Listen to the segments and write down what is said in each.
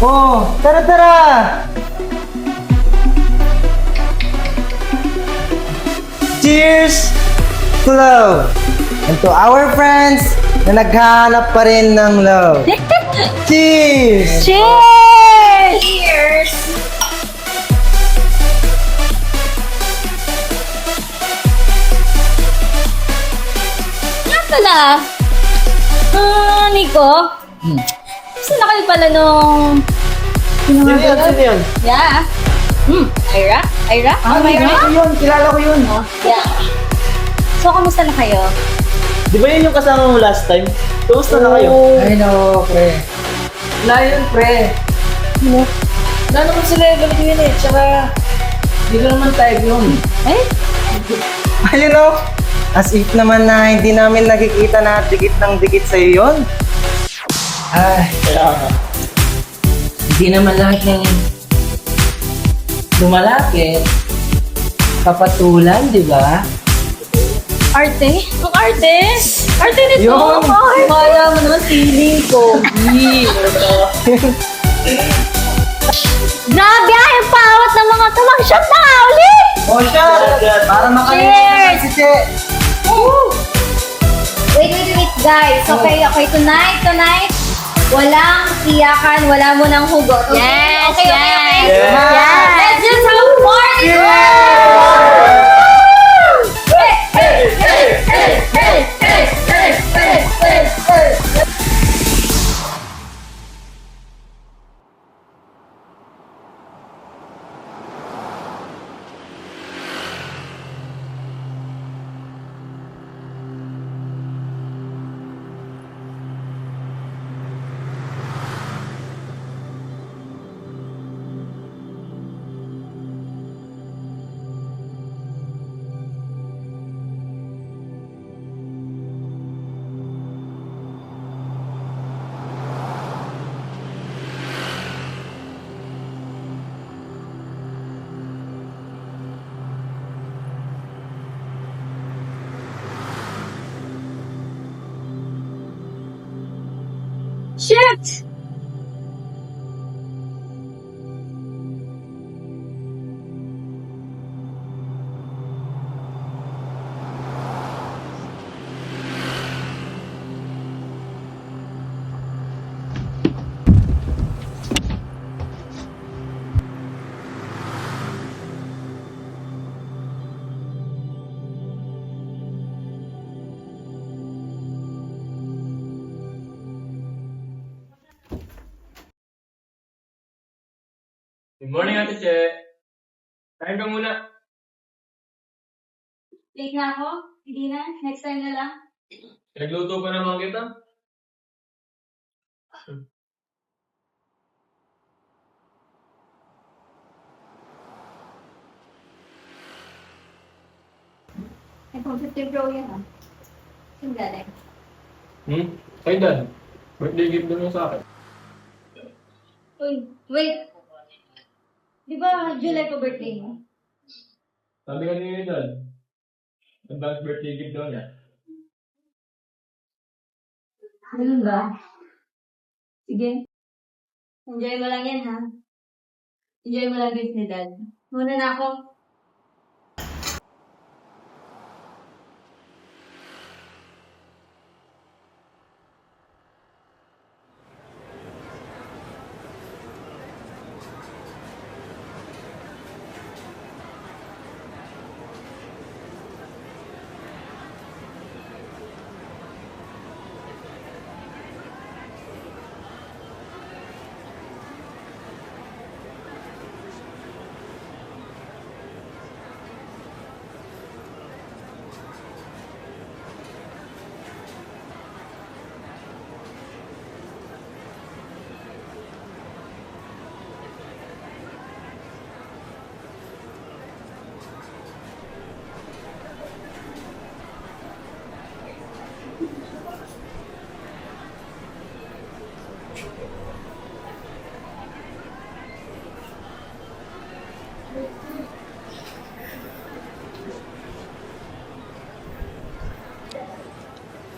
Oh, tara tara! Cheers to love! And to our friends na naghahanap pa rin ng love. Cheers! Cheers! Cheers! Nga pala, Nico, gusto na kayo pala nung... Sino yan? Yeah. Ira? Ira? Ito yun, kilala ko yun. Yeah. So, kamusta na kayo? Di ba yun yung kasama mo last time? Kamusta na kayo? Ay no, pre. Wala yun, pre. Wala naman sila yung yun eh. Tsaka, hindi ko naman type yun. Eh? Ay, you know, as if naman na hindi namin nakikita na dikit ng dikit sa'yo yun. Ay, Kaya nga. hindi naman lahat ng lumalapit. Papatulan, di ba? Arte? Ang arte? Arte nito? Yun. Ay, kaya mo naman feeling ko. Grabe ah, yung pawat ng mga tumag-shot na nga ulit! Oh, siya! Para makalimutan si Che. Wait, guys. Okay, tonight, walang iyakan, wala mo ng hugot. Okay? Yes, okay. yes. Yeah. Let's just have a party! Hey, hey, hey, hey, hey, hey, hey, hey, hey, hey. Shit! Good morning, Ate Che. Kain ka muna. Late na ako? Hindi na? Next time na lang? Nagluto pa naman kita. Nag-competitive row yan ah. Yung galing. Kay Dan. Birthday gift doon sa akin. Uy, wait. Di ba July ko birthday mo? Sabi ka ni Dan. Advance birthday gift daw niya. Ganun ba? Sige. Enjoy mo lang yan, ha? Enjoy mo lang gift ni Dad. Muna na ako.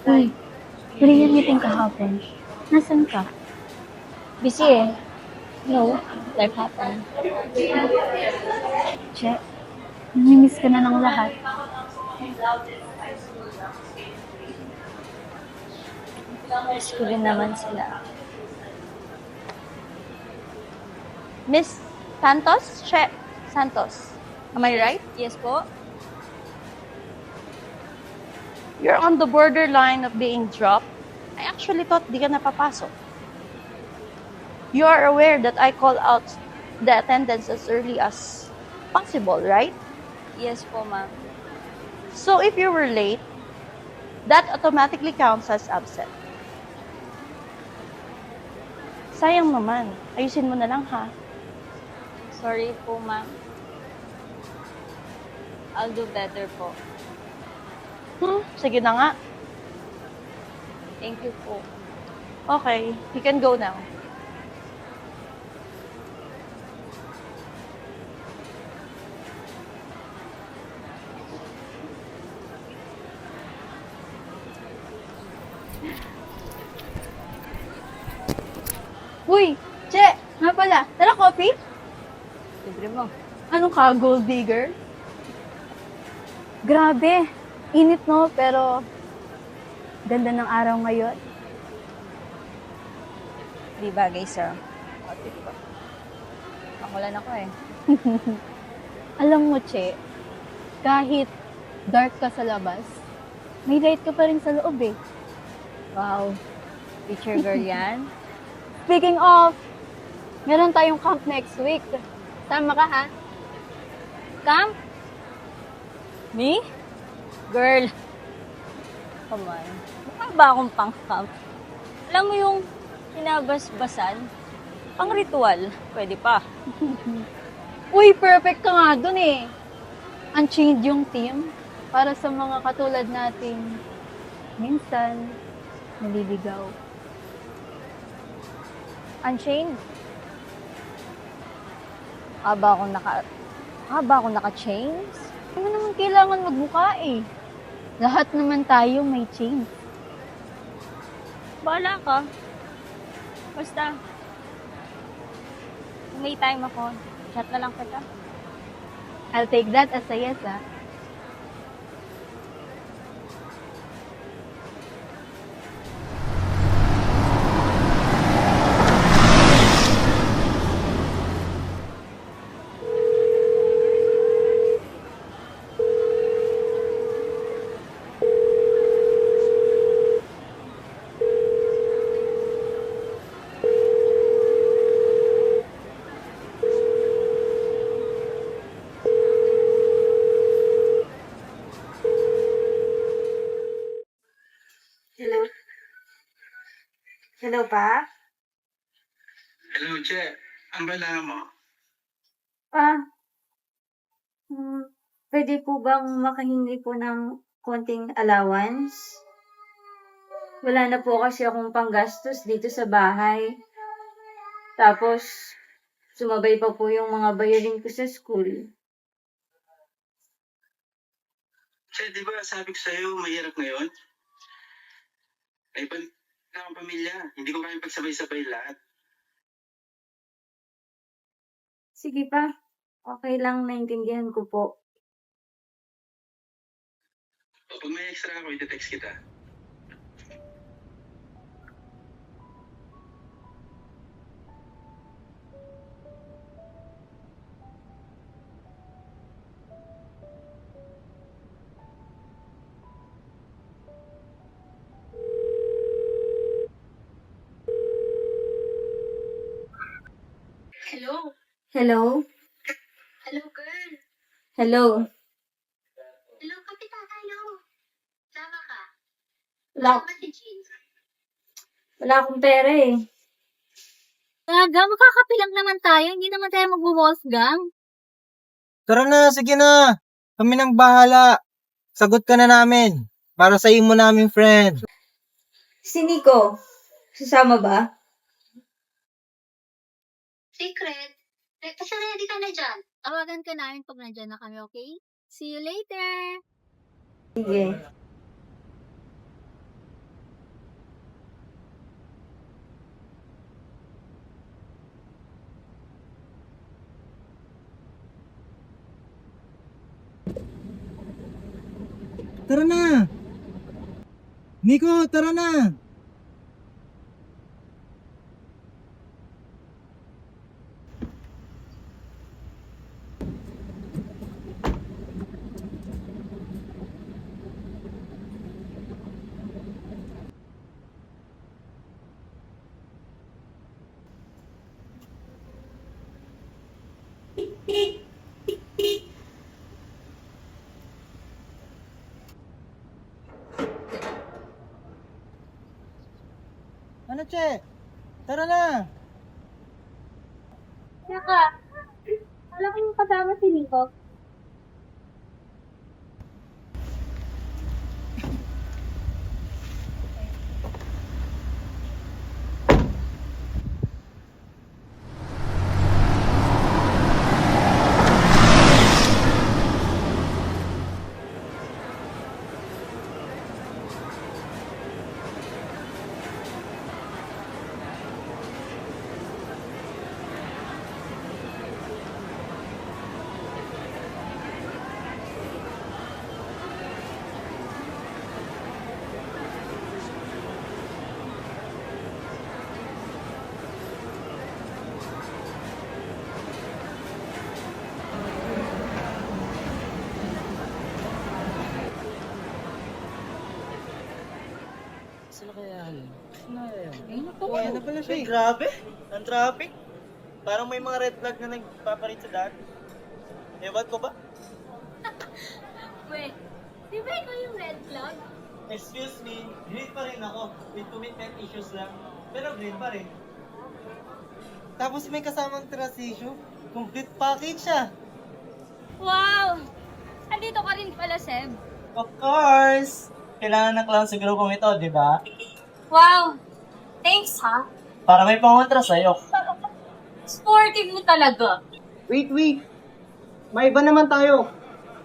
Uy, huli yung meeting kahapon. Nasaan ka? Busy eh. No, life happened. Che, namimiss ka na ng lahat. Miss ko rin naman sila. Miss Santos? Che, Santos. Am I right? Yes po. You're on the borderline of being dropped. I actually thought di ka napapasok. You are aware that I call out the attendance as early as possible, right? Yes po, ma'am. So if you were late, that automatically counts as absent. Sayang naman. Ayusin mo na lang, ha? Sorry po, ma'am. I'll do better po. Sige na nga. Thank you po. Okay, you can go now. Uy, Che, nga pala, tara coffee? Libre mo. Anong ka, gold digger? Grabe, init no, pero ganda ng araw ngayon. Di bagay sa outfit ko. Pangulan ako eh. Alam mo, Che, kahit dark ka sa labas, may light ka pa rin sa loob eh. Wow, picture girl yan. Speaking of, meron tayong camp next week. Sama ka, ha? Camp? Me? Girl. Come on. Mukha ba akong pang-camp? Alam mo yung kinabas-basan? Pang-ritual. Pwede pa. Uy, perfect ka nga dun eh. Unchained yung team para sa mga katulad nating minsan naliligaw. Unchained? Haba ako naka-chains? Hindi mo naman kailangan magbuka eh. Lahat naman tayo may chains. Bahala ka. Basta, kung may time ako, chat na lang kita. I'll take that as a yes, ah. Hello? Hello pa? Hello, Che. Ang kailangan mo? Pwede po bang makahingi po ng konting allowance? Wala na po kasi akong panggastos dito sa bahay. Tapos, sumabay pa po yung mga bayarin ko sa school. Che, di ba sabi ko sa'yo, mahirap ngayon? Ay, balik na akong pamilya. Hindi ko kaya pagsabay-sabay lahat. Sige pa. Okay lang, naintindihan ko po. O, pag may extra ako, iti-text kita. Hello? Hello, girl. Hello? Hello, kapitan. Hello. Sama ka. Wala, Sama si Jean. wala akong pera eh. Aga, makakapilang naman tayo. Hindi naman tayo mag-Wolfgang. Tara na, sige na. Kami nang bahala. Sagot ka na namin. Para sa mo namin, friend. Si Nico, sasama ba? Secret. Basta ready ka na dyan. Tawagan ka namin pag nandyan na kami, okay? See you later! Sige. tara na! Nico, tara na! Ano, Che? Tara na! Saka, wala kang kasama si Nico. Saan kaya yun? Saan kaya yun? Kaya na pala siya. Grabe! Ang traffic! Parang may mga red flag na nagpaparit sa daan. Ewan ko ba? Wait, di ba ikaw yung red flag? Excuse me, green pa rin ako. With commitment issues lang. Pero green pa rin. Tapos may kasamang trust issue. Complete package siya. Wow! Andito ka rin pala, Seb. Of course! Kailangan ng clown sa grupong ito, di ba? Wow! Thanks, ha? Para may pangontra sa'yo. Sportive mo talaga. Wait. May iba naman tayo.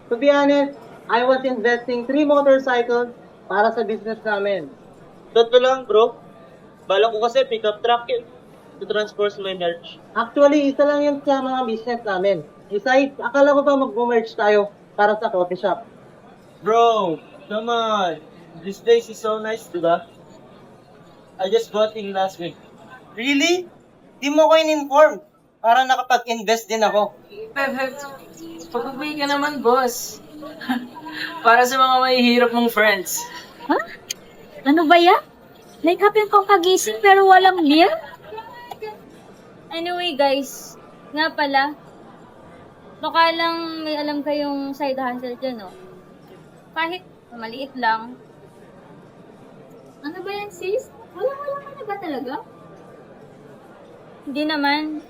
To be honest, I was investing 3 motorcycles para sa business namin. Totoo lang, bro. Bala ko kasi pickup truck yun to transport my merch. Actually, isa lang yun sa mga business namin. Besides, akala ko pa mag-merch tayo para sa coffee shop. Bro, come on. This place is so nice, diba? I just bought in last week. Really? Di mo ko in-inform. Para nakapag-invest din ako. Pagbabay ka naman, boss. Para sa mga mahihirap mong friends. Ano ba yan? Like happy kang kagising pero walang meal? Anyway guys, nga pala, baka lang may alam kayong side hustle dyan, no? Kahit maliit lang. Ano ba yan, sis? Wala ka na ba talaga? Hindi naman.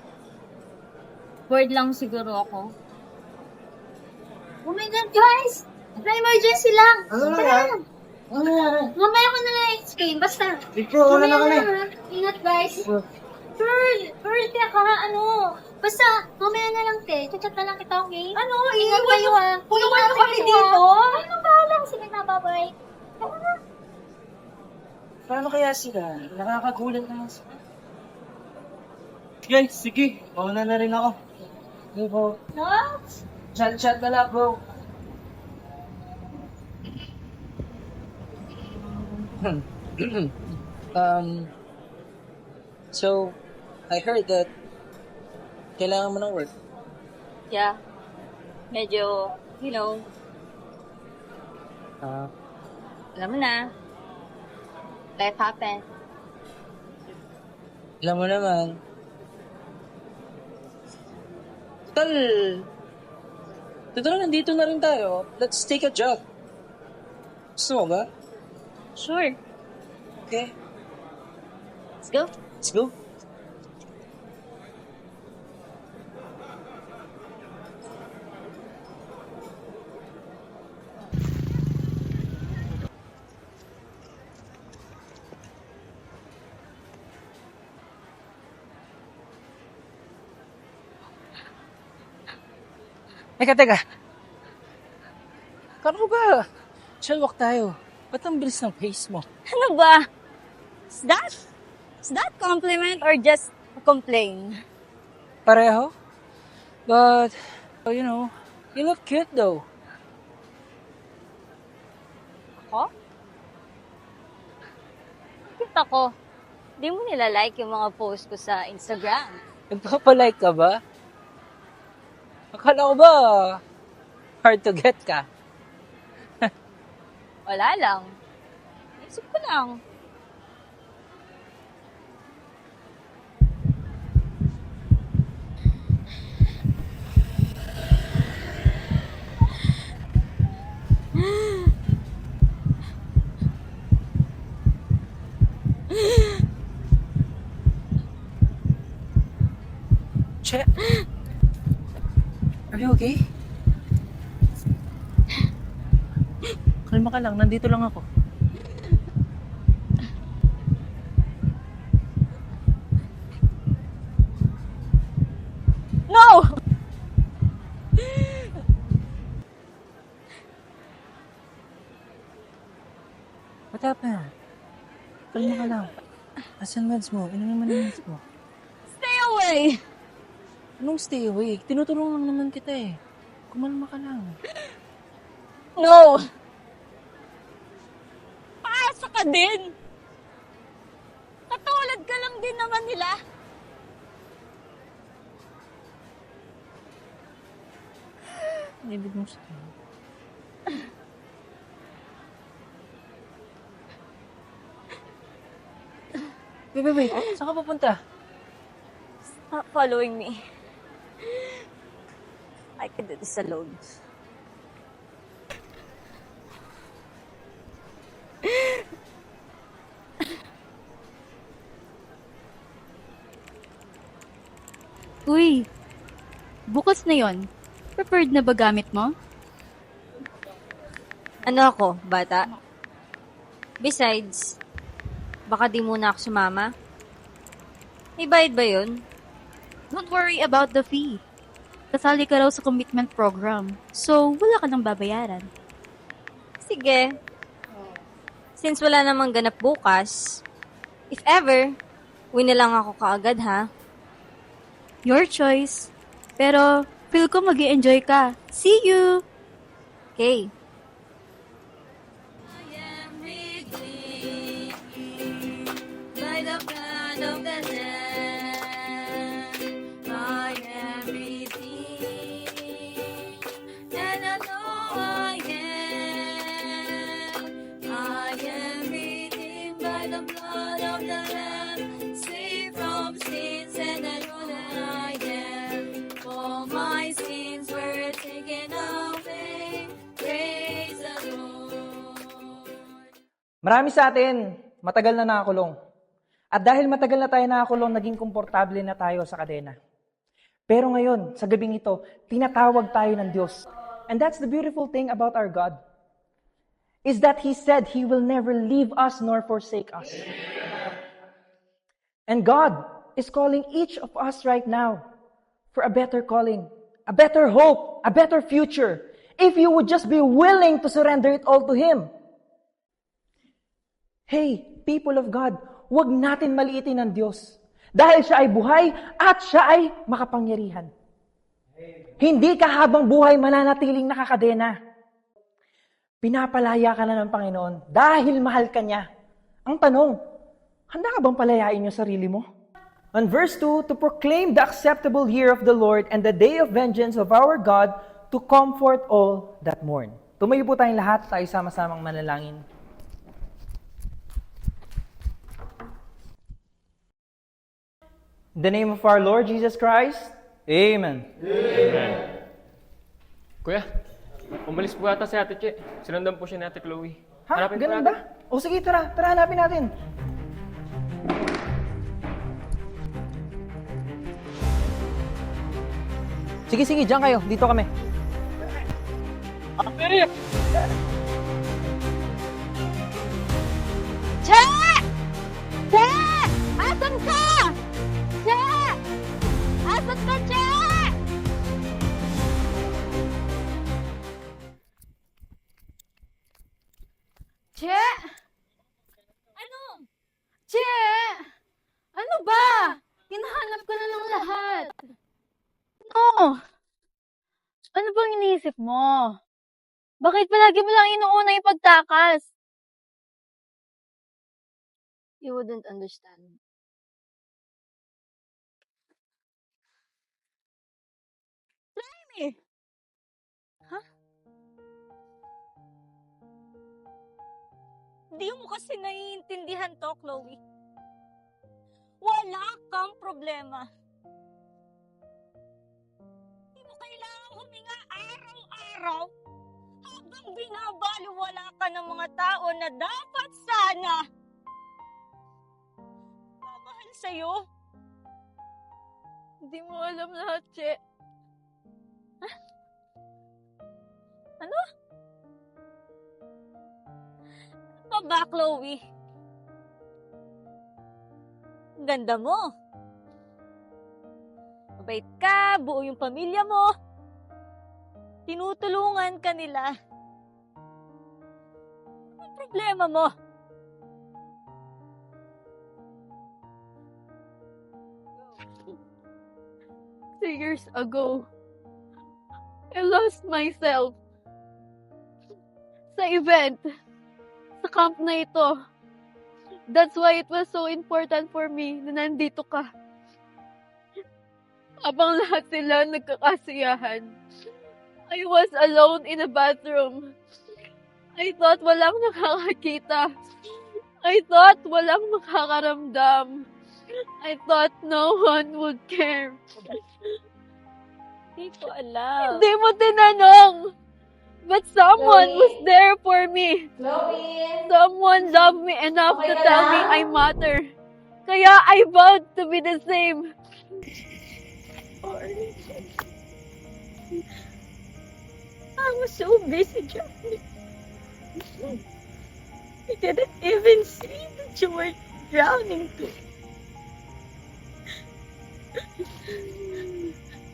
Bored lang siguro ako. Oh my God, guys! May emergency lang! Ano na yan? Ano na yan? Mamaya ko na lang explain. Basta, Bro, ano na kami? ingat guys. Pearl, teka, ano? Basta, mamaya na lang, te. Chat na lang kita, okay? Ano? Ingat kayo, ha? Iwan mo kami dito? Ano ba lang? Sige na, bye-bye. Paano kaya sila? Nakakagulat naman sila. Guys, sige. Mauna na rin ako. Hey, bro. No? Chat na lang, bro. So, I heard that kailangan mo ng work. Yeah. Medyo, you know, alam mo na. Life happens. Alam mo naman. Total, nandito na rin tayo. Let's take a job. Gusto mo ba? Sure. Okay, Let's go. let's go. Teka. Kano ba? Chill walk tayo. Ba't ang bilis ng pace mo? Ano ba? Is that compliment or just a complaint? Pareho? But, you know, you look cute though. ako. Di mo nilalike yung mga post ko sa Instagram. Nagpapalike ka ba? Akala ko ba hard to get ka? Wala lang. Isip ko lang. Che? Are you okay? Kalma ka lang, nandito lang ako. No! What happened? Kalma ka lang. Asan meds mo? Inumin mo na meds mo. Stay away! Anong stay awake? Tinutulungan lang naman kita eh. Kumalma ka lang. No! Paasa ka din! Katulad ka lang din naman nila. Ibig mo sabihin. Wait. Saan ka pupunta? Stop following me. I can do this alone. Uy, bukas na yon. Prepared na ba gamit mo? Ano ako, bata? Besides, baka di muna ako sumama. May bayad ba yun? Don't worry about the fee. Kasali ka raw sa commitment program. So, wala ka nang babayaran. Sige. Since wala namang ganap bukas, if ever, uwi na lang ako kaagad ha. Your choice. Pero, feel ko mag-i-enjoy ka. See you! Okay. Marami sa atin, matagal na nakakulong. At dahil matagal na tayo nakakulong, naging komportable na tayo sa kadena. Pero ngayon, sa gabing ito, tinatawag tayo ng Diyos. And that's the beautiful thing about our God. Is that He said He will never leave us nor forsake us. And God is calling each of us right now for a better calling, a better hope, a better future. If you would just be willing to surrender it all to Him. Hey, people of God, huwag natin maliitin ang Diyos. Dahil siya ay buhay at siya ay makapangyarihan. Hindi ka habang buhay mananatiling nakakadena. Pinapalaya ka na ng Panginoon dahil mahal ka niya. Ang tanong, handa ka bang palayain yung sarili mo? On verse 2, to proclaim the acceptable year of the Lord and the day of vengeance of our God, to comfort all that mourn. Tumayo po tayong lahat, tayo sama-samang manalangin. In the name of our Lord Jesus Christ, Amen. Kuya, umalis po yata si Ate Che. Sinundan po siya ni Ate Chloe. Ha? Hanapin po Ganun natin. ba? O sige, tara hanapin natin. Sige, diyan kayo. Dito kami. Che! Che! Asan ka? Che! Asan ka, Che? Che! Ano? Che! Ano ba? Hinahanap ka na ng lahat. No! Ano bang iniisip mo? Bakit palagi mo lang inuuna yung pagtakas? you wouldn't understand. Eh, Di mo kasi naiintindihan to, Chloe. Wala kang problema. Di mo kailangang huminga araw-araw habang binabaliwala ka ng mga tao na dapat sana mamahal sa'yo. Hindi mo alam lahat, Che. Ano ba, Chloe? Ang ganda mo. Mabait ka, buo yung pamilya mo. Tinutulungan ka nila. Anong problema mo? Years ago, I lost myself sa event, sa camp na ito. That's why it was so important for me na nandito ka. Habang lahat sila nagkakasiyahan, I was alone in a bathroom. I thought walang nakakakita. I thought walang makakaramdam. I thought no one would care. Hindi ko alam. Hindi mo tinanong. But someone was there for me. Someone loved me enough to tell me I matter. Kaya I vowed to be the same. I was so busy, Jackie. I didn't even see that you were drowning too.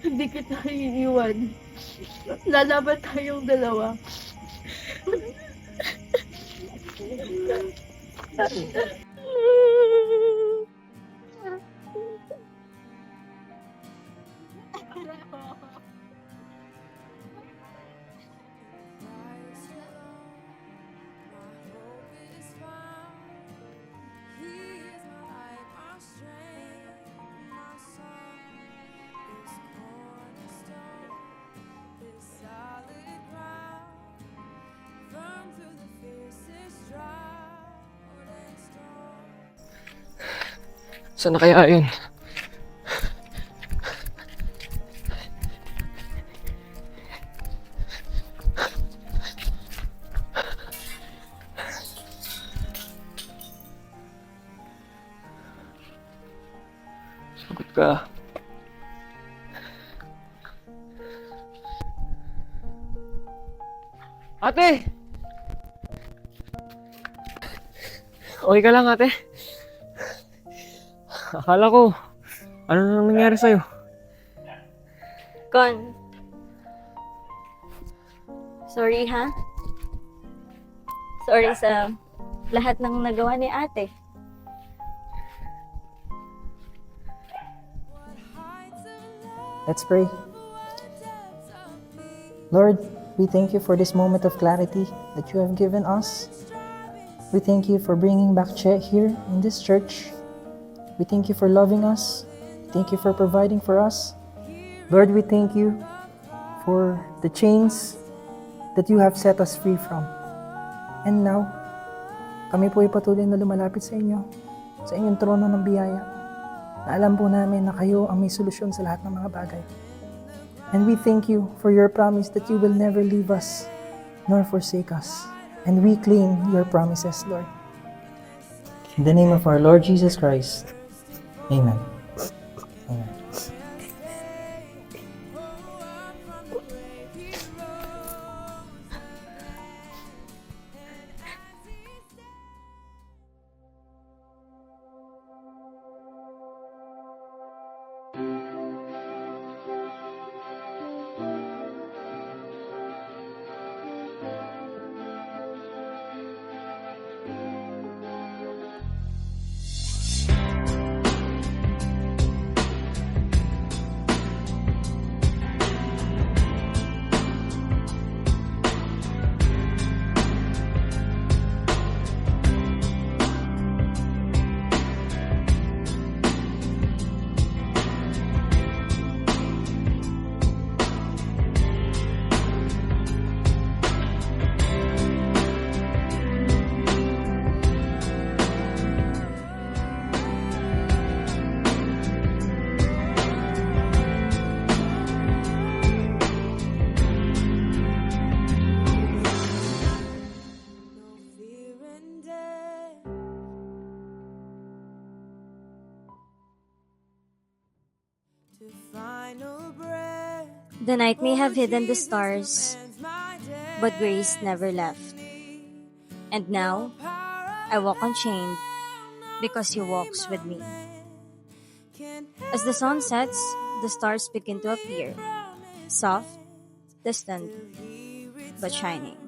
Hindi kita iiwan. Lalaban tayong dalawa. Saan na kaya yun? Sagot ka. Ate! Okay ka lang, ate? Akala ko, ano nang nangyari sa'yo? Con. Sorry, ha? Sorry sa lahat ng nagawa ni ate. Let's pray. Lord, we thank you for this moment of clarity that you have given us. We thank you for bringing back Che here in this church. We thank you for loving us. Thank you for providing for us. Lord, we thank you for the chains that you have set us free from. And now, kami po ay patuloy na lumalapit sa inyo, sa inyong trono ng biyaya, na alam po namin na kayo ang may solusyon sa lahat ng mga bagay. And we thank you for your promise that you will never leave us nor forsake us. And we claim your promises, Lord. In the name of our Lord Jesus Christ, Amen. Amen. The night may have hidden the stars, but grace never left. And now, I walk unchained because he walks with me. As the sun sets, the stars begin to appear, soft, distant, but shining.